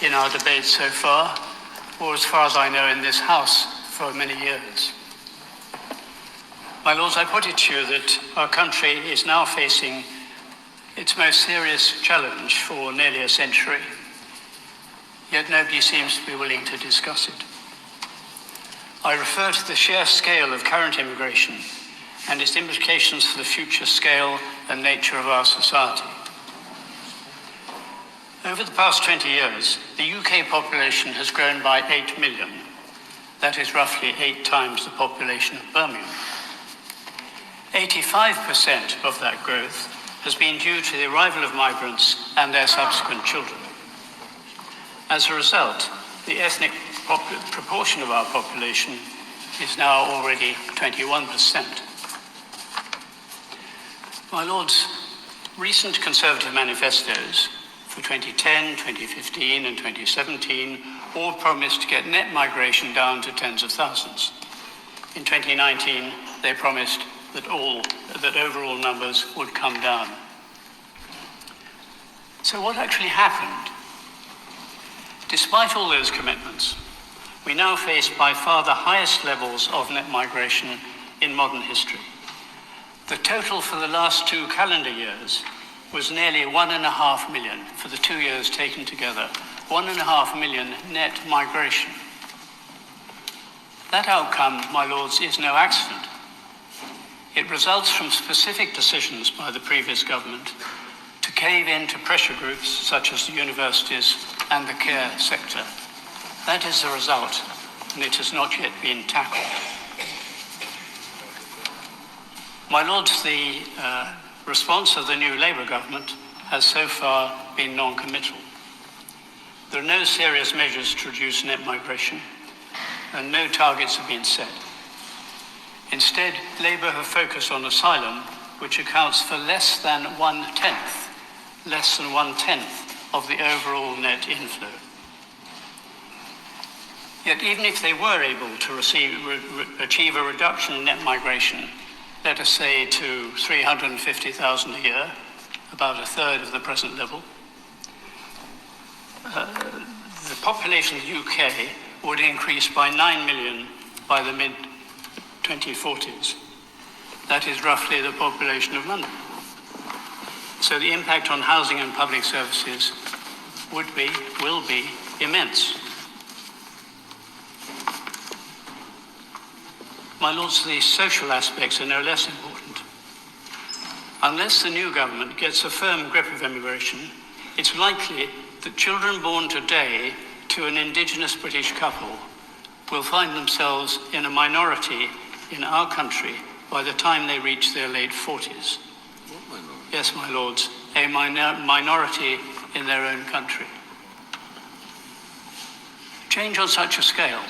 in our debate so far, or as far as I know in this House for many years. My Lords, I put it to you that our country is now facing its most serious challenge for nearly a century, yet nobody seems to be willing to discuss it. I refer to the sheer scale of current immigration and its implications for the future scale and nature of our society. Over the past 20 years, the UK population has grown by 8 million. That is roughly 8 times the population of Birmingham. 85% of that growth has been due to the arrival of migrants and their subsequent children. As a result, the ethnic proportion of our population is now already 21%. My Lords, recent Conservative manifestos for 2010, 2015 and 2017 all promised to get net migration down to tens of thousands. In 2019, they promised that overall numbers would come down. So what actually happened? Despite all those commitments, we now face by far the highest levels of net migration in modern history. The total for the last 2 calendar years was nearly 1.5 million for the 2 years taken together. 1.5 million net migration. That outcome, my Lords, is no accident. It results from specific decisions by the previous government to cave in to pressure groups such as the universities and the care sector. That is the result, and it has not yet been tackled. My Lords, the response of the new Labour government has so far been non-committal. There are no serious measures to reduce net migration, and no targets have been set. Instead, Labour have focused on asylum, which accounts for less than one-tenth of the overall net inflow. Yet even if they were able to achieve a reduction in net migration, let us say to 350,000 a year, about a third of the present level, the population of the UK would increase by 9 million by the mid-2040s. That is roughly the population of London. So the impact on housing and public services will be immense. My Lords, the social aspects are no less important. Unless the new government gets a firm grip of immigration, it's likely that children born today to an indigenous British couple will find themselves in a minority in our country by the time they reach their late 40s. Yes, my Lords, a minority in their own country. Change on such a scale,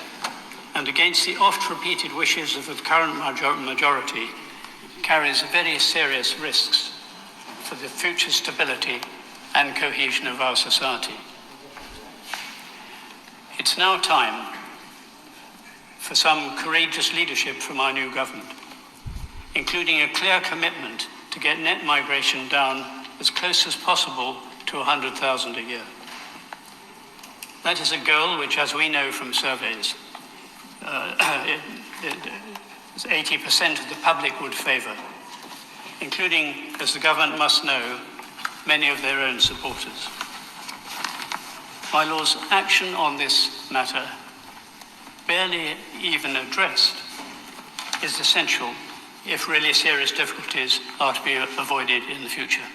and against the oft-repeated wishes of the current majority, carries very serious risks for the future stability and cohesion of our society. It's now time for some courageous leadership from our new government, including a clear commitment to get net migration down as close as possible to 100,000 a year. That is a goal which, as we know from surveys, 80% of the public would favour, including, as the government must know, many of their own supporters. My Lords, action on this matter, barely even addressed, is essential if really serious difficulties are to be avoided in the future.